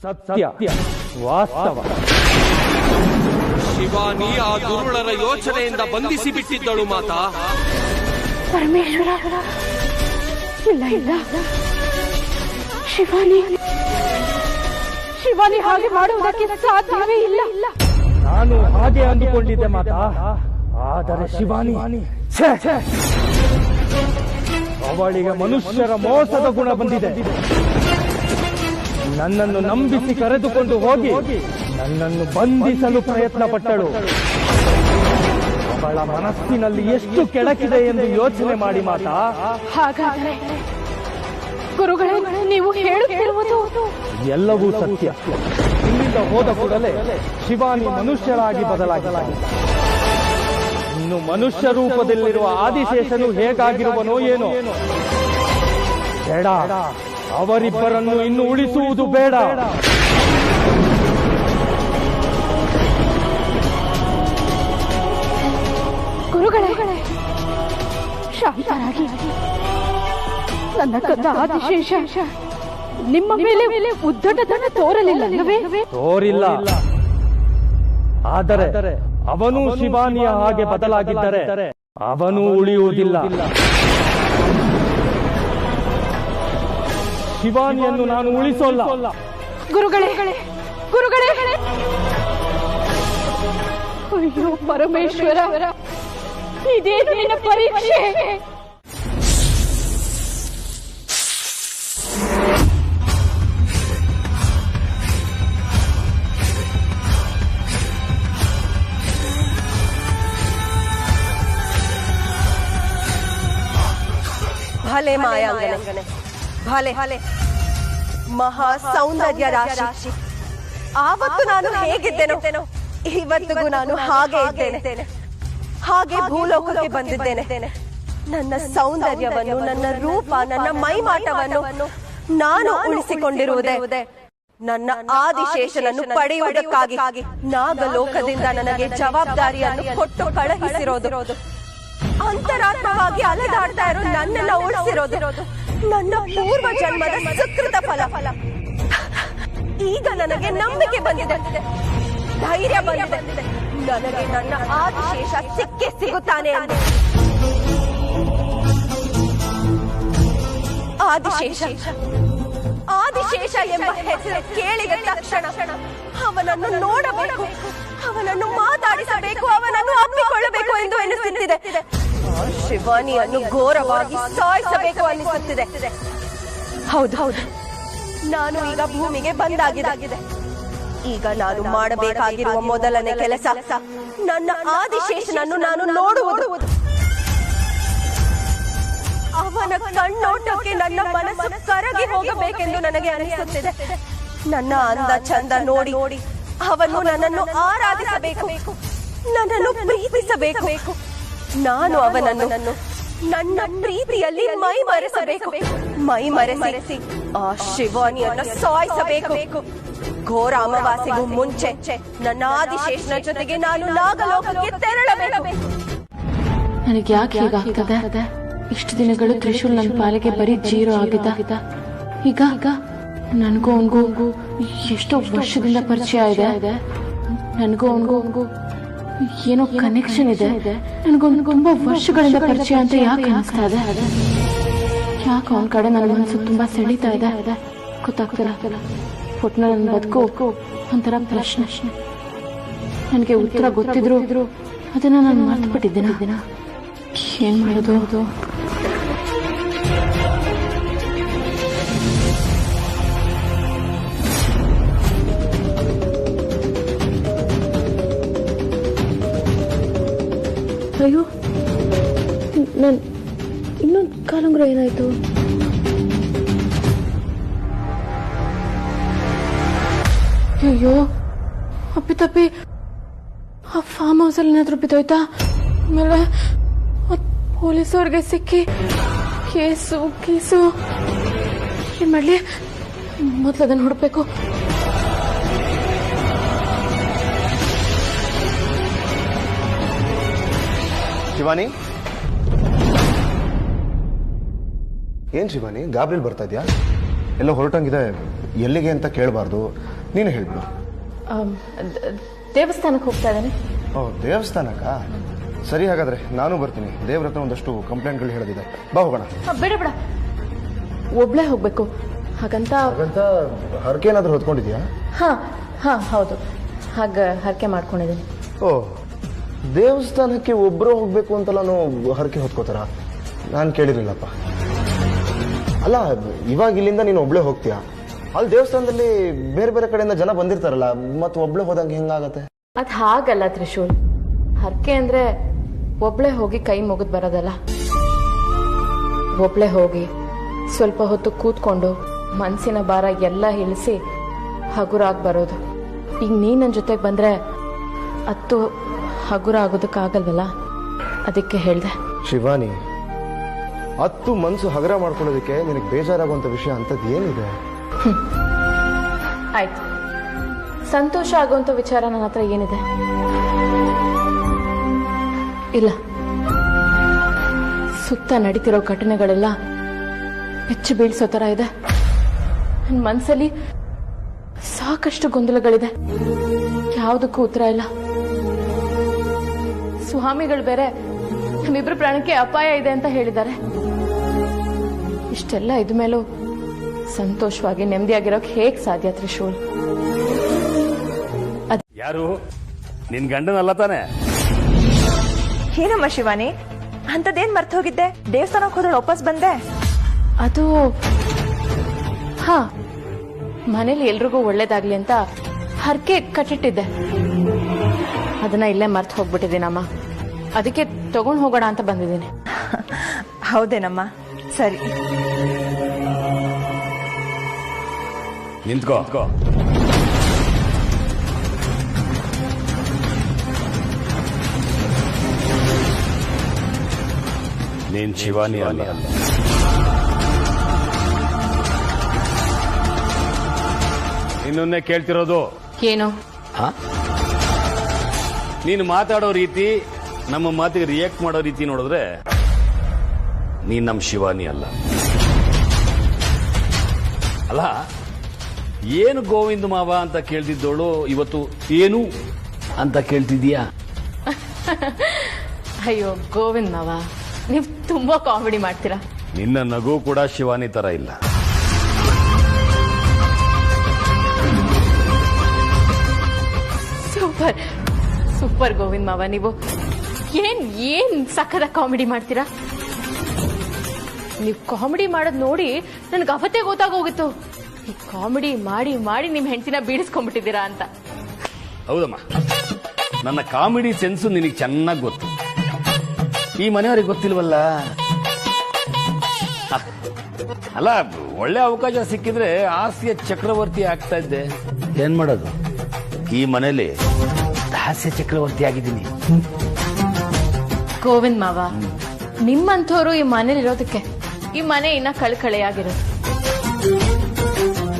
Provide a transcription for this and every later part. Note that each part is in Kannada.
ಸತ್ಯ ವಾಸ್ತವ. ಶಿವಾನಿ ಆ ದುರುಳರ ಯೋಚನೆಯಿಂದ ಬಂಧಿಸಿ ಬಿಟ್ಟಿದ್ದಳು ಮಾತಾ. ಪರಮೇಶ್ವರ, ಇಲ್ಲ ಇಲ್ಲ, ಶಿವಾನಿ ಹಾಗೆ ಮಾಡುವುದಕ್ಕೆ ಸಾಧ್ಯವೇ ಇಲ್ಲ. ನಾನು ಹಾಗೆ ಅಂದುಕೊಂಡಿದ್ದೆ ಮಾತಾ. ಆದರೆ ಶಿವಾನಿ, ಅವಳಿಗೆ ಮನುಷ್ಯರ ಮೋಸದ ಗುಣ ಬಂದಿದೆ. ನನ್ನನ್ನು ನಂಬಿಸಿ ಕರೆದುಕೊಂಡು ಹೋಗಿ ನನ್ನನ್ನು ಬಂಧಿಸಲು ಪ್ರಯತ್ನ ಪಟ್ಟಳು. ಅವಳ ಮನಸ್ಸಿನಲ್ಲಿ ಎಷ್ಟು ಕೆಳಕಿದೆ ಎಂದು ಯೋಚನೆ ಮಾಡಿ ಮಾತಾ. ಹಾಗಾದರೆ ಗುರುಗಳೇ, ನೀವು ಹೇಳುತ್ತಿರುವುದು ಎಲ್ಲವೂ ಸತ್ಯ. ಇಲ್ಲಿಂದ ಹೋದ ಕೂಡಲೇ ಶಿವಾನಿ ಮನುಷ್ಯರಾಗಿ ಬದಲಾಗಿದ್ದಾಳೆ. ಇನ್ನು ಮನುಷ್ಯ ರೂಪದಲ್ಲಿರುವ ಆದಿಶೇಷನು ಹೇಗಾಗಿರುವನೋ ಏನೋ. ಬೇಡ, ಅವರಿಬ್ಬರನ್ನು ಇನ್ನು ಉಳಿಸುವುದು ಬೇಡ. ಗುರುಗಳೇ, ಶಾಂತರಾಗಿ. ನನ್ನ ಕಂದ ಆದಿಶೇಷ ನಿಮ್ಮ ಮೇಲೆ ಉದ್ದಟತನ ತೋರಲಿಲ್ಲವೇ? ತೋರಿಲ್ಲ. ಆದರೆ ಅವನು ಶಿವಾನಿಯ ಹಾಗೆ ಬದಲಾಗಿದ್ದರೆ ಅವನು ಉಳಿಯುವುದಿಲ್ಲ. ಶಿವಾನಿಯನ್ನು ನಾನು ಉಳಿಸೋಲ್ಲ. ಗುರುಗಳೇ, ಅಯ್ಯೋ ಪರಮೇಶ್ವರ, ಇದೇನು ನಿನ್ನ ಪರೀಕ್ಷೆ? ಭಲೆ ಮಾಯಾಂಗನೆ, ಭಲೆ ಮಹಾ ಸೌಂದರ್ಯ ರಾಶಿ. ಆವತ್ತು ನಾನು ಹೇಗಿದ್ದೇನೋ ಇವತ್ತಿಗೂ ನಾನು ಹಾಗೆ ಇದ್ದೇನೆ. ಹಾಗೆ ಭೂಲೋಕಕ್ಕೆ ಬಂದಿದ್ದೇನೆ. ನನ್ನ ಸೌಂದರ್ಯವನ್ನು, ನನ್ನ ರೂಪ, ನನ್ನ ಮೈಮಾಟವನ್ನು ನಾನು ಉಳಿಸಿಕೊಂಡಿರುವುದೇ ನನ್ನ ಆದಿಶೇಷನನ್ನು ಪಡೆಯುವುದಕ್ಕಾಗಿ. ನಾಗಲೋಕದಿಂದ ನನಗೆ ಜವಾಬ್ದಾರಿಯನ್ನು ಕೊಟ್ಟು ಕಳುಹಿಸಿರೋದು. ಅಂತರಾತ್ಮವಾಗಿ ಅಲೆದಾಡ್ತಾ ಇರೋ ನನ್ನನ್ನು ಉಳಿಸಿರೋದು ನನ್ನ ಪೂರ್ವ ಜನ್ಮದ ಸುಕೃತ ಫಲ. ಈಗ ನನಗೆ ನಂಬಿಕೆ ಬಂದಿದೆ, ಧೈರ್ಯ ಬಂದಿದೆ. ನನಗೆ ನನ್ನ ಆದಿಶೇಷ ಸಿಕ್ಕೇ ಸಿಗುತ್ತಾನೆ. ಆದಿಶೇಷ ಎಂಬ ಹೆಸರು ಕೇಳಿದ ತಕ್ಷಣ ಅವನನ್ನು ನೋಡಬೇಕು, ಅವನನ್ನು ಮಾತಾಡಿಸಬೇಕು, ಅವನನ್ನು ಅಪ್ಪಿಕೊಳ್ಳಬೇಕು ಎಂದು ಎನಿಸುತ್ತಿದೆ. ಶಿವಾನಿಯನ್ನು ಘೋರವಾಗಿ ಸಾಯಿಸಬೇಕು ಅನ್ನಿಸುತ್ತಿದೆ. ಹೌದು, ನಾನು ಈಗ ಭೂಮಿಗೆ ಬಂದಾಗಿದೆ. ಈಗ ನಾನು ಮಾಡಬೇಕಾಗಿರುವ ಮೊದಲನೇ ಕೆಲಸ ನನ್ನ ಆದಿಶೇಷನನ್ನು ನಾನು ನೋಡುವುದು. ಅವನ ಕಣ್ಣೋಟಕ್ಕೆ ನನ್ನ ಮನಸ್ಸು ಕರಗಿ ಹೋಗಬೇಕೆಂದು ನನಗೆ ಅನಿಸುತ್ತಿದೆ. ನನ್ನ ಅಂದ ಚಂದ ನೋಡಿ ಅವನು ನನ್ನನ್ನು ಆರಾಧಿಸಬೇಕು, ನನ್ನನ್ನು ಪ್ರೀತಿಸಬೇಕು. ನಾನು ಅವನನ್ನು ನನ್ನ ಪ್ರೀತಿಯಲ್ಲಿ ಮೈ ಮರೆಸಿ ಆ ಶಿವಾನಿಯನ್ನು ಸಾಯಿಸಬೇಕು. ಘೋರ ಅಮಾವಾಸ್ಯೆಗೂ ಮುಂಚೆ ನನ್ನ ಆದಿಶೇಷನ ಜೊತೆಗೆ ನಾನು ನಾಗಲೋಕಕ್ಕೆ ತೆರಳಬೇಕು. ನನಗೆ ಯಾಕೆ ಹೀಗಾಗ್ತದೆ? ಇಷ್ಟು ದಿನಗಳು ತ್ರಿಶೂಲ್ ನನ್ನ ಪಾಲಿಗೆ ಬರೀ ಜೀರೋ ಆಗಿದ್ದ. ಈಗ ನನಗೂ ಅವನಿಗೂ ಎಷ್ಟೋ ವರ್ಷದಿಂದ ಪರಿಚಯ ಇದೆ. ನನಗೂ ಅವನಿಗೂ ಏನೋ ಕನೆಕ್ಷನ್ ಇದೆ. ನನಗೊಂದು ತುಂಬಾ ವರ್ಷಗಳಿಂದ ಪರಿಚಯ ಅಂತ ಯಾಕೆ ಅನಿಸ್ತಾ ಇದೆ? ಯಾಕೆ ಅವನ ಕಡೆ ನನ್ನ ಮನಸ್ಸು ತುಂಬಾ ಸೆಳೀತಾ ಇದೆ? ಗೊತ್ತಾಗ್ತಿಲ್ಲ. ಒಟ್ನ ನನ್ನ ಬದುಕು ಒಂಥರ ಪ್ರಶ್ನೆ. ನನಗೆ ಉತ್ತರ ಗೊತ್ತಿದ್ರು ಅದನ್ನ ನಾನು ಮರ್ತು ಬಿಟ್ಟಿದ್ದೇನೆ. ಏನ್ ಮಾಡೋದು? ಅಯ್ಯೋ, ನನ್ ಇನ್ನೊಂದು ಕಾಲುಂಗುರ ಏನಾಯ್ತು? ಅಯ್ಯೋ, ಅಪ್ಪಿ ಆ ಫಾರ್ಮ್ ಹೌಸ್ ಅಲ್ಲಿ ಏನಾದ್ರು ಬಿದ್ದೋಯ್ತಾ? ಆಮೇಲೆ ಪೊಲೀಸವ್ರಿಗೆ ಸಿಕ್ಕಿ ಕೇಸು ಏನ್ ಮಾಡ್ಲಿ? ಮೊದ್ಲು ಅದನ್ನು ಹುಡುಕ್ಬೇಕು. ಶಿವಾನಿ, ಏನ್ ಶಿವಾನಿ ಗಾಬರಿಲ್ ಬರ್ತಾ ಇದ್ಯಾ? ಎಲ್ಲ ಹೊರಟಂಗಿದೆ. ಎಲ್ಲಿಗೆ ಅಂತ ಕೇಳಬಾರ್ದು, ನೀನು ಹೇಳ್ಬಿಡು. ದೇವಸ್ಥಾನಕ್ಕೆ ಹೋಗ್ತಾ ಇದ್ದಾನೆ. ಓ, ದೇವಸ್ಥಾನಕ್ಕ? ಸರಿ, ಹಾಗಾದ್ರೆ ನಾನು ಬರ್ತೀನಿ. ದೇವ್ರ ಹತ್ರ ಒಂದಷ್ಟು ಕಂಪ್ಲೇಂಟ್ಗಳು ಹೇಳೋದಿದೆ, ಬಾ ಹೋಗೋಣ. ಬೇಡ ಬೇಡ, ಒಬ್ಳೇ ಹೋಗ್ಬೇಕು. ಹಾಗಂತ ಹರಕೆ ಏನಾದರೂ ಹೊತ್ಕೊಂಡಿದ್ಯಾ? ಹಾ ಹೌದು, ಹಾಗ ಹರಕೆ ಮಾಡ್ಕೊಂಡಿದ್ದೀನಿ. ಓ, ದೇವಸ್ಥಾನಕ್ಕೆ ಒಬ್ಬರು ಹೋಗ್ಬೇಕು ಅಂತೆಲ್ಲ ಹರಕೆ ಹೊತ್ಕೋತಾರ? ನಾನು ಕೇಳಿರಲಿಲ್ಲಪ್ಪ. ಅಲ್ಲ, ಇವಾಗ ಇಲ್ಲಿಂದ ನೀನು ಒಬ್ಳೆ ಹೋಗ್ತೀಯಾ? ಅಲ್ಲಿ ದೇವಸ್ಥಾನದಲ್ಲಿ ಬೇರೆ ಬೇರೆ ಕಡೆಯಿಂದ ಜನ ಬಂದಿರ್ತಾರಲ್ಲ, ಮತ್ತೆ ಒಬ್ಳೆ ಹೋದಂಗೆ ಹೆಂಗಾಗತ್ತೆ? ಅದ್ ಹಾಗಲ್ಲ ತ್ರಿಶೂಲ್. ಹರಕೆ ಅಂದ್ರೆ ಒಬ್ಳೆ ಹೋಗಿ ಕೈ ಮುಗಿದ್ ಬರೋದಲ್ಲ. ಒಬ್ಳೆ ಹೋಗಿ ಸ್ವಲ್ಪ ಹೊತ್ತು ಕೂತ್ಕೊಂಡು ಮನ್ಸಿನ ಭಾರ ಎಲ್ಲ ಇಳಿಸಿ ಹಗುರಾಗಿ ಬರೋದು. ಈಗ ನೀ ನನ್ನ ಜೊತೆಗೆ ಬಂದ್ರೆ ಅತ್ತು ಹಗುರ ಆಗೋದಕ್ಕಾಗಲ್ವಲ್ಲ, ಅದಕ್ಕೆ ಹೇಳ್ದೆ. ಶಿವಾನಿ, ಹತ್ತು ಮನ್ಸು ಹಗರ ಮಾಡ್ಕೊಳ್ಳೋದಕ್ಕೆ ನಿನಗೆ ಬೇಜಾರಾಗುವಂತ ವಿಷಯ ಅಂತದ್ದು ಏನಿದೆ? ಆಯ್ತು, ಸಂತೋಷ ಆಗುವಂತ ವಿಚಾರ ನನ್ನ ಹತ್ರ ಏನಿದೆ? ಇಲ್ಲ. ಸುತ್ತ ನಡೀತಿರೋ ಘಟನೆಗಳೆಲ್ಲ ಬೆಚ್ಚಿ ಬೀಳ್ಸೋ ತರ ಇದೆ. ನನ್ನ ಮನ್ಸಲ್ಲಿ ಸಾಕಷ್ಟು ಗೊಂದಲಗಳಿದೆ, ಯಾವುದಕ್ಕೂ ಉತ್ತರ ಇಲ್ಲ. ಸ್ವಾಮಿಗಳು ಬೇರೆ ನಮ್ಮಿಬ್ರು ಪ್ರಾಣಕ್ಕೆ ಅಪಾಯ ಇದೆ ಅಂತ ಹೇಳಿದ್ದಾರೆ. ಇಷ್ಟೆಲ್ಲ ಇದ್ಮೇಲೂ ಸಂತೋಷವಾಗಿ ನೆಮ್ಮದಿಯಾಗಿರೋಕೆ ಹೇಗ್ ಸಾಧ್ಯ ತ್ರಿಶೂಲ್? ಯಾರು? ನಿನ್ ಗಂಡನಲ್ಲ ತಾನೆ? ಏನಮ್ಮ ಶಿವಾನಿ, ಅಂತದೇನ್ ಮರ್ತ ಹೋಗಿದ್ದೆ? ದೇವಸ್ಥಾನಕ್ಕೆ ಹೋದ್ರೆ ವಾಪಸ್ ಬಂದೆ. ಅದು ಮನೇಲಿ ಎಲ್ರಿಗೂ ಒಳ್ಳೇದಾಗ್ಲಿ ಅಂತ ಹರಕೆ ಕಟ್ಟಿಟ್ಟಿದ್ದೆ. ಅದನ್ನ ಇಲ್ಲೇ ಮರ್ತು ಹೋಗ್ಬಿಟ್ಟಿದ್ದೀನಮ್ಮ. ಅದಕ್ಕೆ ತಗೊಂಡ್ ಹೋಗೋಣ ಅಂತ ಬಂದಿದ್ದೀನಿ. ಹೌದೇನಮ್ಮ? ಸರಿ, ನಿಂತ್ಕೋ. ನೀನ್ ಶಿವಾನಿ ಅಲ್ಲ. ಇನ್ನೊನ್ನೆ ಕೇಳ್ತಿರೋದು ಏನು? ನೀನು ಮಾತಾಡೋ ರೀತಿ, ನಮ್ಮ ಮಾತಿಗೆ ರಿಯಾಕ್ಟ್ ಮಾಡೋ ರೀತಿ ನೋಡಿದ್ರೆ ನೀನ್ ನಮ್ ಶಿವಾನಿ ಅಲ್ಲ. ಅಲ್ಲ, ಏನು ಗೋವಿಂದ ಮಾವ ಅಂತ ಕೇಳ್ತಿದ್ದೋಳು ಇವತ್ತು ಏನು ಅಂತ ಕೇಳ್ತಿದ್ಯಾ? ಅಯ್ಯೋ ಗೋವಿಂದ್ ಮಾವ, ನೀವ್ ತುಂಬಾ ಕಾಮಿಡಿ ಮಾಡ್ತೀರಾ. ನಿನ್ನ ನಗು ಕೂಡ ಶಿವಾನಿ ತರ ಇಲ್ಲ. ಸೂಪರ್ ಸೂಪರ್ ಗೋವಿಂದ್ ಮಾವ, ನೀವು ಏನ್ ಸಖದ ಕಾಮಿಡಿ ಮಾಡ್ತೀರಾ. ನೀವು ಕಾಮಿಡಿ ಮಾಡೋದ್ ನೋಡಿ ನನ್ಗೆ ಅವತ್ತೇ ಗೊತ್ತಾಗೋಗಿತ್ತು, ಈ ಕಾಮಿಡಿ ಮಾಡಿ ಮಾಡಿ ನಿಮ್ ಹೆಂಡತಿನ ಬೀಳಿಸ್ಕೊಂಡ್ಬಿಟ್ಟಿದ್ದೀರಾ ಅಂತ. ಹೌದಮ್ಮ, ನನ್ನ ಕಾಮಿಡಿ ಸೆನ್ಸು ನಿನಗೆ ಚೆನ್ನಾಗಿ ಗೊತ್ತು. ಈ ಮನೆಯವ್ರಿಗೆ ಗೊತ್ತಿಲ್ವಲ್ಲ. ಅಲ್ಲ, ಒಳ್ಳೆ ಅವಕಾಶ ಸಿಕ್ಕಿದ್ರೆ ಹಾಸ್ಯ ಚಕ್ರವರ್ತಿ ಆಗ್ತಾ ಇದ್ದೆ. ಏನ್ ಮಾಡೋದು, ಈ ಮನೇಲಿ ಹಾಸ್ಯ ಚಕ್ರವರ್ತಿ ಆಗಿದ್ದೀನಿ. ಗೋವಿಂದ್ ಮಾವ, ನಿಮ್ಮಂಥವ್ರು ಈ ಮನೇಲಿರೋದಕ್ಕೆ ಈ ಮನೆ ಇನ್ನ ಕಳ್ಕಳೆಯಾಗಿರೋದು.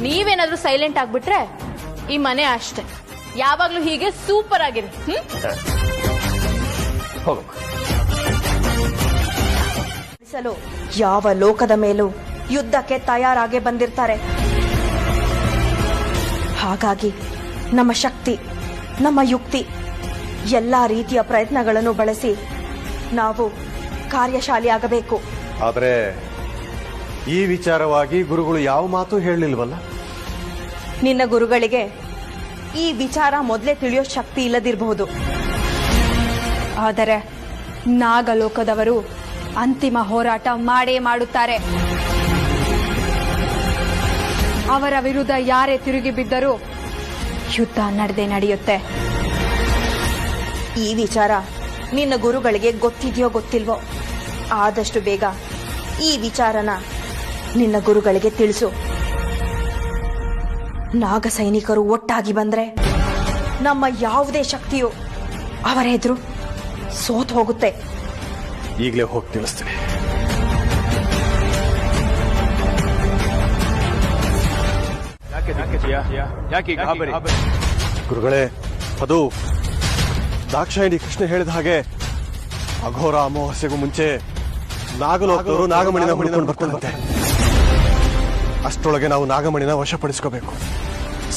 ನೀವೇನಾದ್ರೂ ಸೈಲೆಂಟ್ ಆಗ್ಬಿಟ್ರೆ ಈ ಮನೆ ಅಷ್ಟೇ ಯಾವಾಗ್ಲೂ ಹೀಗೆ ಸೂಪರ್ ಆಗಿದೆ. ಯಾವ ಲೋಕದ ಮೇಲೂ ಯುದ್ಧಕ್ಕೆ ತಯಾರಾಗಿ ಬಂದಿರ್ತಾರೆ. ಹಾಗಾಗಿ ನಮ್ಮ ಶಕ್ತಿ, ನಮ್ಮ ಯುಕ್ತಿ, ಎಲ್ಲಾ ರೀತಿಯ ಪ್ರಯತ್ನಗಳನ್ನು ಬಳಸಿ ನಾವು ಕಾರ್ಯಶಾಲಿಯಾಗಬೇಕು. ಆದರೆ ಈ ವಿಚಾರವಾಗಿ ಗುರುಗಳು ಯಾವ ಮಾತು ಹೇಳಲಿಲ್ವಲ್ಲ? ನಿನ್ನ ಗುರುಗಳಿಗೆ ಈ ವಿಚಾರ ಮೊದಲೇ ತಿಳಿಯೋ ಶಕ್ತಿ ಇಲ್ಲದಿರಬಹುದು. ಆದರೆ ನಾಗಲೋಕದವರು ಅಂತಿಮ ಹೋರಾಟ ಮಾಡೇ ಮಾಡುತ್ತಾರೆ. ಅವರ ವಿರುದ್ಧ ಯಾರೇ ತಿರುಗಿ ಬಿದ್ದರೂ ಯುದ್ಧ ನಡೆಯುತ್ತೆ. ಈ ವಿಚಾರ ನಿನ್ನ ಗುರುಗಳಿಗೆ ಗೊತ್ತಿದೆಯೋ ಗೊತ್ತಿಲ್ವೋ, ಆದಷ್ಟು ಬೇಗ ಈ ವಿಚಾರನ ನಿನ್ನ ಗುರುಗಳಿಗೆ ತಿಳಿಸು. ನಾಗ ಸೈನಿಕರು ಒಟ್ಟಾಗಿ ಬಂದ್ರೆ ನಮ್ಮ ಯಾವುದೇ ಶಕ್ತಿಯು ಅವರ ಎದುರು ಸೋತ್ ಹೋಗುತ್ತೆ. ಈಗಲೇ ಹೋಗಿ ತಿಳಿಸ್ತೀನಿ. ಗುರುಗಳೇ, ಅದು ದಾಕ್ಷಾಯಿಣಿ ಕೃಷ್ಣ ಹೇಳಿದ ಹಾಗೆ ಅಘೋರ ಅಮಾವಾಸ್ಯೆಗೂ ಮುಂಚೆ ನಾಗಲೋಕದವರು ನಾಗಮಣಿನ ಹುಡುಕೊಂಡು ಬರ್ತಾರಂತೆ. ಅಷ್ಟರೊಳಗೆ ನಾವು ನಾಗಮಣಿನ ವಶಪಡಿಸ್ಕೋಬೇಕು.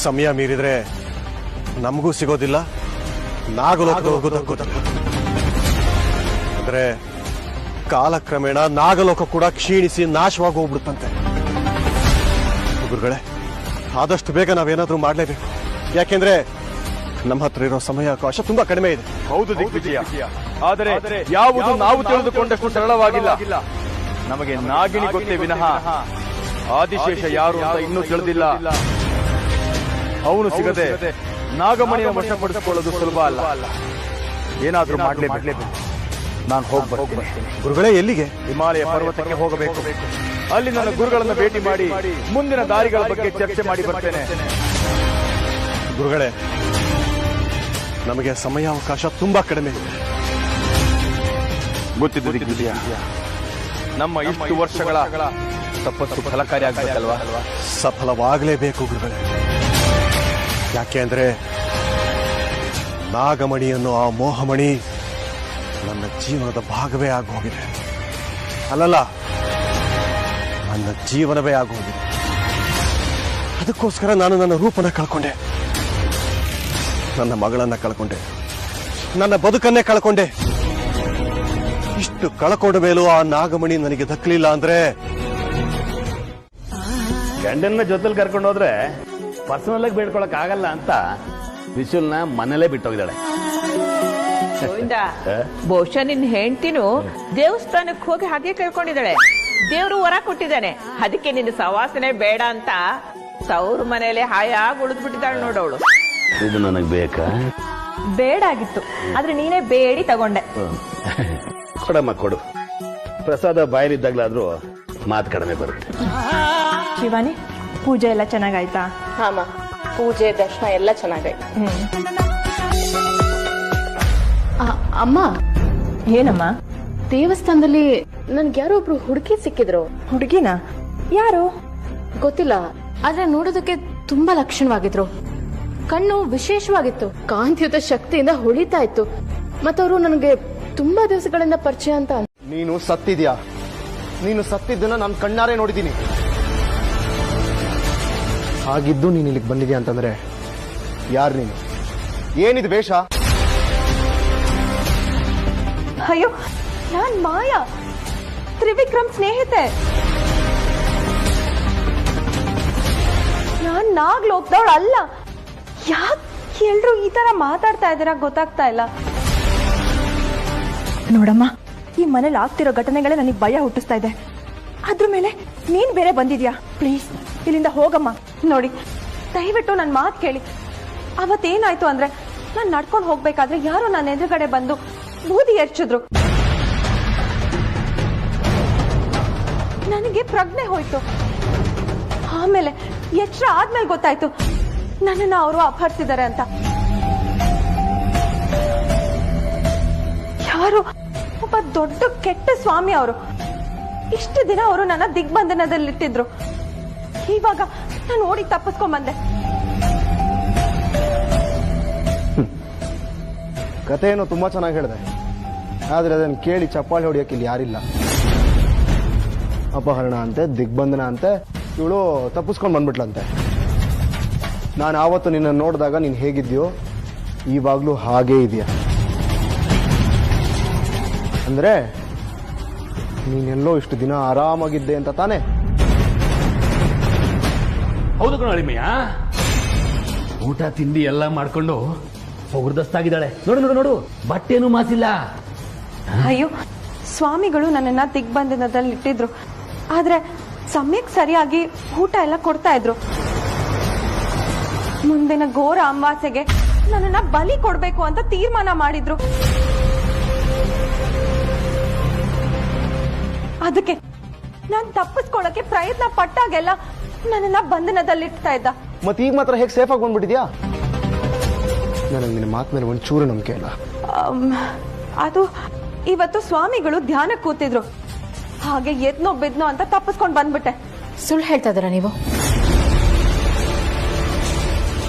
ಸಮಯ ಮೀರಿದ್ರೆ ನಮಗೂ ಸಿಗೋದಿಲ್ಲ, ನಾಗಲೋಕದವರೆಗೂ ದಕ್ಕೋದಿಲ್ಲ. ಅಂದ್ರೆ ಕಾಲಕ್ರಮೇಣ ನಾಗಲೋಕ ಕೂಡ ಕ್ಷೀಣಿಸಿ ನಾಶವಾಗಿ ಹೋಗ್ಬಿಡುತ್ತಂತೆ. ಗುರುಗಳೇ, ಆದಷ್ಟು ಬೇಗ ನಾವೇನಾದ್ರೂ ಮಾಡಲೇಬೇಕು. ಯಾಕೆಂದ್ರೆ ನಮ್ಮ ಹತ್ರ ಇರೋ ಸಮಯಾವಕಾಶ ತುಂಬಾ ಕಡಿಮೆ ಇದೆ. ಹೌದು ದಿಗ್ವಿಜಯ, ಆದರೆ ಯಾವುದು ನಾವು ತಿಳಿದುಕೊಂಡಷ್ಟು ಸರಳವಾಗಿಲ್ಲ. ನಮಗೆ ನಾಗಿಣಿ ಗೊತ್ತೇ ವಿನಃ ಆದಿಶೇಷ ಯಾರು ಅಂತ ಇನ್ನೂ ತಿಳಿದಿಲ್ಲ. ಅವನು ಸಿಗದೆ ನಾಗಮಣಿಯ ವಶಪಡಿಸಿಕೊಳ್ಳೋದು ಸುಲಭ ಅಲ್ಲ. ಏನಾದ್ರೂ ಮಾಡಲೇಬೇಕು. ನಾನು ಹೋಗಿ ಬರ್ತೀನಿ. ಗುರುಗಳೇ, ಎಲ್ಲಿಗೆ? ಹಿಮಾಲಯ ಪರ್ವತಕ್ಕೆ ಹೋಗಬೇಕು. ಅಲ್ಲಿ ನನ್ನ ಗುರುಗಳನ್ನು ಭೇಟಿ ಮಾಡಿ ಮುಂದಿನ ದಾರಿಗಳ ಬಗ್ಗೆ ಚರ್ಚೆ ಮಾಡಿ ಬರ್ತೇನೆ. ಗುರುಗಳೇ, ನಮಗೆ ಸಮಯಾವಕಾಶ ತುಂಬಾ ಕಡಿಮೆ ಇದೆ. ಗೊತ್ತಿದ್ದು ದಿಗ್ವಿಜಯ, ನಮ್ಮ ಇಷ್ಟು ವರ್ಷಗಳ ತಪಸ್ಸು ಫಲಕಾರಿ ಆಗ್ಬೇಕಲ್ವಾ? ಸಫಲವಾಗಲೇಬೇಕು ಗುರುಗಳೇ. ಯಾಕೆ ಅಂದ್ರೆ ನಾಗಮಣಿ ಅನ್ನೋ ಆ ಮೋಹಮಣಿ ನನ್ನ ಜೀವನದ ಭಾಗವೇ ಆಗೋಗಿದೆ. ಅಲ್ಲಲ್ಲ, ನನ್ನ ಜೀವನವೇ ಆಗೋಗಿದೆ. ಅದಕ್ಕೋಸ್ಕರ ನಾನು ನನ್ನ ರೂಪನ ಕಳ್ಕೊಂಡೆ, ನನ್ನ ಮಗಳನ್ನ ಕಳ್ಕೊಂಡೆ, ನನ್ನ ಬದುಕನ್ನೇ ಕಳ್ಕೊಂಡೆ. ಇಷ್ಟು ಕಳ್ಕೊಂಡ ಮೇಲೂ ಆ ನಾಗಮಣಿ ನನಗೆ ದಕ್ಕಲಿಲ್ಲ ಅಂದ್ರೆ ಗಂಡನ್ನ ಜೊತೆಲಿ ಕರ್ಕೊಂಡು ಹೋದ್ರೆ ಪರ್ಸನಲ್ ಆಗಿ ಬೇಡ್ಕೊಳಕ್ ಆಗಲ್ಲ ಅಂತ ವಿಶುಲ್ನ ಮನೇಲೇ ಬಿಟ್ಟೋಗಿದ್ದಾಳೆ. ಬಹುಶಃ ನಿನ್ ಹೆಂಡ್ತಿನೂ ದೇವಸ್ಥಾನಕ್ಕೆ ಹೋಗಿ ಹಾಗೆ ಕೇಳ್ಕೊಂಡಿದ್ದಾಳೆ. ದೇವ್ರು ವರ ಕೊಟ್ಟಿದ್ದಾನೆ, ಅದಕ್ಕೆ ನಿನ್ನ ಸವಾಸನೆ ಬೇಡ ಅಂತ ತವ್ರ ಮನೇಲೆ ಹಾಯಾಗಿ ಉಳಿದ್ಬಿಟ್ಟಿದ್ದಾಳೆ ನೋಡವಳು. ಇದು ನನಗ್ ಬೇಕಾ? ಬೇಡಾಗಿತ್ತು, ಆದ್ರೆ ನೀನೇ ಬೇಡಿ ತಗೊಂಡೆ. ಕೊಡಮ್ಮ ಕೊಡು. ಪ್ರಸಾದ ಬಾಯಲ್ಲಿದ್ದಾಗ್ಲಾದ್ರೂ ಮಾತು ಕಡಿಮೆ ಬರುತ್ತೆ. ಶಿವಾನಿ, ಪೂಜೆ ಎಲ್ಲ ಚೆನ್ನಾಗಾಯ್ತಾ? ಹಾಮ, ಪೂಜೆ ದರ್ಶನ ಎಲ್ಲ ಚೆನ್ನಾಗಾಯ್ತು. ಅಮ್ಮ, ಏನಮ್ಮ? ದೇವಸ್ಥಾನದಲ್ಲಿ ನನ್ಗೆ ಯಾರೋ ಒಬ್ರು ಹುಡುಗಿ ಸಿಕ್ಕಿದ್ರು. ಹುಡುಗಿನ? ಯಾರು? ಗೊತ್ತಿಲ್ಲ, ಆದ್ರೆ ನೋಡೋದಕ್ಕೆ ತುಂಬಾ ಲಕ್ಷಣವಾಗಿದ್ರು. ಕಣ್ಣು ವಿಶೇಷವಾಗಿತ್ತು, ಕಾಂತಿಯುತ ಶಕ್ತಿಯಿಂದ ಹೊಳಿತಾ ಇತ್ತು. ಮತ್ತವರು ನನಗೆ ತುಂಬಾ ದಿವಸಗಳಿಂದ ಪರಿಚಯ ಅಂತ. ನೀನು ಸತ್ತಿದ್ಯಾ? ನೀನು ಸತ್ತಿದ್ದನ್ನ ನಾನು ಕಣ್ಣಾರೆ ನೋಡಿದ್ದೀನಿ. ಹಾಗಿದ್ದು ನೀನು ಇಲ್ಲಿಗೆ ಬಂದಿದ್ಯಾ ಅಂತಂದ್ರೆ ಯಾರು ನೀನು? ಏನಿದು ವೇಷ? ಅಯ್ಯೋ, ನಾನ್ ಮಾಯಾ, ತ್ರಿವಿಕ್ರಮ್ ಸ್ನೇಹಿತೆ. ನಾನ್ ನಾಗ್ಲೋಕ್ದವಳು ಅಲ್ಲ. ಯಾಕೆ ಎಲ್ರು ಈ ತರ ಮಾತಾಡ್ತಾ ಇದ್ದೀರಾ ಗೊತ್ತಾಗ್ತಾ ಇಲ್ಲ. ನೋಡಮ್ಮ, ಈ ಮನೇಲಿ ಆಗ್ತಿರೋ ಘಟನೆಗಳೇ ನನಗೆ ಭಯ ಹುಟ್ಟಿಸ್ತಾ ಇದೆ. ಅದ್ರ ಮೇಲೆ ನೀನ್ ಬೇರೆ ಬಂದಿದ್ಯಾ. ಪ್ಲೀಸ್ ಇಲ್ಲಿಂದ ಹೋಗಮ್ಮ. ನೋಡಿ, ದಯವಿಟ್ಟು ನನ್ನ ಮಾತು ಕೇಳಿ. ಅವತ್ತೇನಾಯ್ತು ಅಂದ್ರೆ, ನಾನು ನಡ್ಕೊಂಡು ಹೋಗ್ಬೇಕಾದ್ರೆ ಯಾರೋ ನನ್ನ ಎದುರುಗಡೆ ಬಂದು ಬೂದಿ ಎರಚಿದ್ರು. ನನಗೆ ಪ್ರಜ್ಞೆ ಹೋಯ್ತು. ಆಮೇಲೆ ಎಚ್ಚರ ಆದ್ಮೇಲೆ ಗೊತ್ತಾಯ್ತು ನನ್ನನ್ನ ಅವರು ಅಪಹರಿಸಿದ್ದಾರೆ ಅಂತ. ಯಾರು ಒಬ್ಬ ದೊಡ್ಡ ಕೆಟ್ಟ ಸ್ವಾಮಿ ಅವರು. ಇಷ್ಟು ದಿನ ಅವರು ನನ್ನ ದಿಗ್ಬಂಧನದಲ್ಲಿಟ್ಟಿದ್ರು. ಇವಾಗ ನಾನು ಓಡಿ ತಪ್ಪಿಸ್ಕೊಂಡ್ ಬಂದೆ. ಕಥೆ ಏನೋ ತುಂಬಾ ಚೆನ್ನಾಗಿ ಹೇಳಿದೆ, ಆದ್ರೆ ಅದನ್ನು ಕೇಳಿ ಚಪ್ಪಾಳೆ ಹೊಡಿಯೋಕೆ ಇಲ್ಲಿ ಯಾರಿಲ್ಲ. ಅಪಹರಣ ಅಂತೆ, ದಿಗ್ಬಂಧನ ಅಂತೆ, ಇವಳು ತಪ್ಪಿಸ್ಕೊಂಡು ಬಂದ್ಬಿಟ್ಲಂತೆ. ನಾನು ಆವತ್ತು ನಿನ್ನ ನೋಡಿದಾಗ ನೀನು ಹೇಗಿದ್ಯೋ ಈವಾಗ್ಲೂ ಹಾಗೇ ಇದೆಯಾ. ಅಂದ್ರೆ ನೀನೆಲ್ಲೋ ಇಷ್ಟು ದಿನ ಆರಾಮಾಗಿದ್ದೆ ಅಂತ ತಾನೆ? ಹೌದು ಕಣ ಅಳಿಮಯ್ಯ, ಊಟ ತಿಂಡಿ ಎಲ್ಲ ಮಾಡ್ಕೊಂಡು ಹೊಗರ್ದಸ್ತಾಗಿದ್ದಾಳೆ. ನೋಡು ನೋಡು ನೋಡು, ಬಟ್ಟೆನೂ ಮಾಸಿಲ್ಲ. ಅಯ್ಯೋ, ಸ್ವಾಮಿಗಳು ನನ್ನನ್ನ ದಿಗ್ಬಂಧನದಲ್ಲಿ ಇಟ್ಟಿದ್ರು, ಆದ್ರೆ ಸಮಯಕ್ಕೆ ಸರಿಯಾಗಿ ಊಟ ಎಲ್ಲ ಕೊಡ್ತಾ ಇದ್ರು. ಮುಂದಿನ ಘೋರ ಅಮಾವಾಸ್ಯೆಗೆ ನನ್ನನ್ನ ಬಲಿ ಕೊಡ್ಬೇಕು ಅಂತ ತೀರ್ಮಾನ ಮಾಡಿದ್ರು. ಅದಕ್ಕೆ ನಾನ್ ತಪ್ಪಿಸ್ಕೊಳ್ಳಕ್ಕೆ ಪ್ರಯತ್ನ ಪಟ್ಟಾಗೆಲ್ಲ ನನ್ನನ್ನ ಬಂಧನದಲ್ಲಿಡ್ತಾ ಇದ್ದ. ಮತ್ತೆ ಈಗ ಮಾತ್ರ ಹೇಗೆ ಸೇಫ್ ಆಗಿ ಬಂದ್ಬಿಟ್ಟಿದ್ಯಾ? ನನಗೆ ನಿನ್ನ ಮಾತು ಮೇಲೆ ಒಂಚೂರು ನಂಬಿಕೆ ಇಲ್ಲ. ಅದು ಇವತ್ತು ಸ್ವಾಮಿಗಳು ಧ್ಯಾನ ಕೂತಿದ್ರು, ಹಾಗೆ ಎದ್ನೋ ಬಿದ್ನೋ ಅಂತ ತಪ್ಪಿಸ್ಕೊಂಡು ಬಂದ್ಬಿಟ್ಟೆ. ಸುಳ್ಳು ಹೇಳ್ತಾ ಇದ್ದೀರಾ ನೀವು?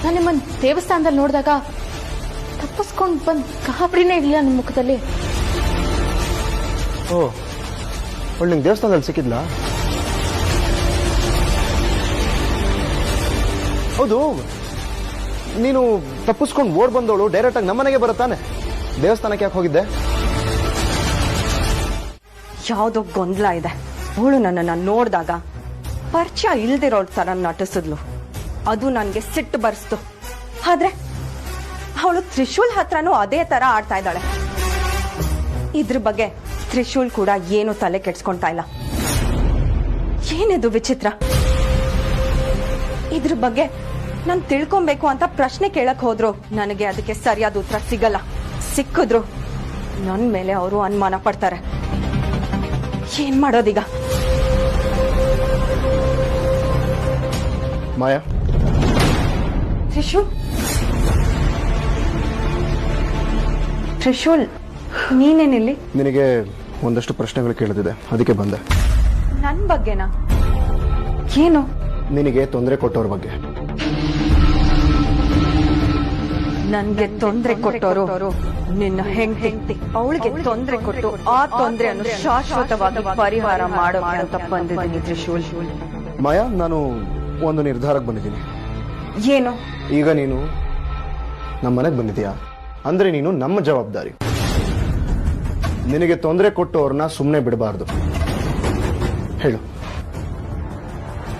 ನಾನು ನಿಮ್ಮನ್ನ ದೇವಸ್ಥಾನದಲ್ಲಿ ನೋಡಿದಾಗ ತಪ್ಪಿಸ್ಕೊಂಡು ಬಂದ್ ಗಾಬರಿನೇ ಇಲ್ಲ ನಿಮ್ಮ ಮುಖದಲ್ಲಿ. ಓ, ಒಳ್ಳೆ ದೇವಸ್ಥಾನದಲ್ಲಿ ಸಿಕ್ಕಿದ್ಲಾ? ಹೌದು, ನೀನು ತಪ್ಪಿಸ್ಕೊಂಡು ಓಡ್ ಬಂದವಳು ಡೈರೆಕ್ಟ್ ಆಗಿ ನಮ್ಮನೆಗೆ ಬರುತ್ತಾನೆ. ದೇವಸ್ಥಾನಕ್ಕೆ ಯಾಕೆ ಹೋಗಿದ್ದೆ? ಯಾವುದೋ ಗೊಂದಲ ಇದೆ. ಅವಳು ನನ್ನನ್ನು ನೋಡಿದಾಗ ಪರಿಚಯ ಇಲ್ದಿರೋಳ್ ತರ ನಟಿಸಿದ್ಲು. ಅದು ನನಗೆ ಸಿಟ್ಟು ಬರ್ಸ್ತು. ಆದ್ರೆ ಅವಳು ತ್ರಿಶೂಲ್ ಹತ್ರನೂ ಅದೇ ತರ ಆಡ್ತಾ ಇದ್ದಾಳೆ. ಇದ್ರ ಬಗ್ಗೆ ತ್ರಿಶೂಲ್ ಕೂಡ ಏನು ತಲೆ ಕೆಡ್ಸ್ಕೊಂತಾ ಇಲ್ಲ. ಏನಿದು ವಿಚಿತ್ರ? ಇದ್ರ ಬಗ್ಗೆ ನಾನು ತಿಳ್ಕೊಬೇಕು ಅಂತ ಪ್ರಶ್ನೆ ಕೇಳಕ್ ಹೋದ್ರು ನನಗೆ ಅದಕ್ಕೆ ಸರಿಯಾದ ಉತ್ತರ ಸಿಗಲ್ಲ. ಸಿಕ್ಕಿದ್ರು ನನ್ನ ಮೇಲೆ ಅವರು ಅನುಮಾನ ಪಡ್ತಾರೆ. ಏನ್ ಮಾಡೋದೀಗ? ಮಾಯಾ, ತ್ರಿಶೂಲ್, ನೀನೇನಿಲ್ಲಿ? ನಿನಗೆ ಒಂದಷ್ಟು ಪ್ರಶ್ನೆಗಳು ಕೇಳಿದಿದೆ, ಅದಕ್ಕೆ ಬಂದೆ. ನನ್ ಬಗ್ಗೆನಾ? ಏನು? ನಿನಗೆ ತೊಂದರೆ ಕೊಟ್ಟವ್ರ ಬಗ್ಗೆ. ನನ್ಗೆ ತೊಂದರೆ ಕೊಟ್ಟವರು ನಿನ್ನ ಹೆಂಡತಿ. ಅವಳಿಗೆ ತೊಂದರೆ ಕೊಟ್ಟು ಆ ತೊಂದರೆಯನ್ನು ಶಾಶ್ವತವಾಗಿ ಪರಿಹಾರ ಮಾಡೋಕೆ ಅಂತ ಬಂದಿದ್ದೀನಿ ತ್ರಿಶೂಲ್. ಮಾಯಾ, ನಾನು ಒಂದು ನಿರ್ಧಾರಕ್ಕೆ ಬಂದಿದ್ದೀನಿ. ಏನು? ಈಗ ನೀನು ನಮ್ಮ ಮನೆಗೆ ಬಂದಿದ್ಯಾ ಅಂದ್ರೆ ನೀನು ನಮ್ಮ ಜವಾಬ್ದಾರಿ. ನಿನಗೆ ತೊಂದರೆ ಕೊಟ್ಟವ್ರನ್ನ ಸುಮ್ಮನೆ ಬಿಡಬಾರ್ದು. ಹೇಳು,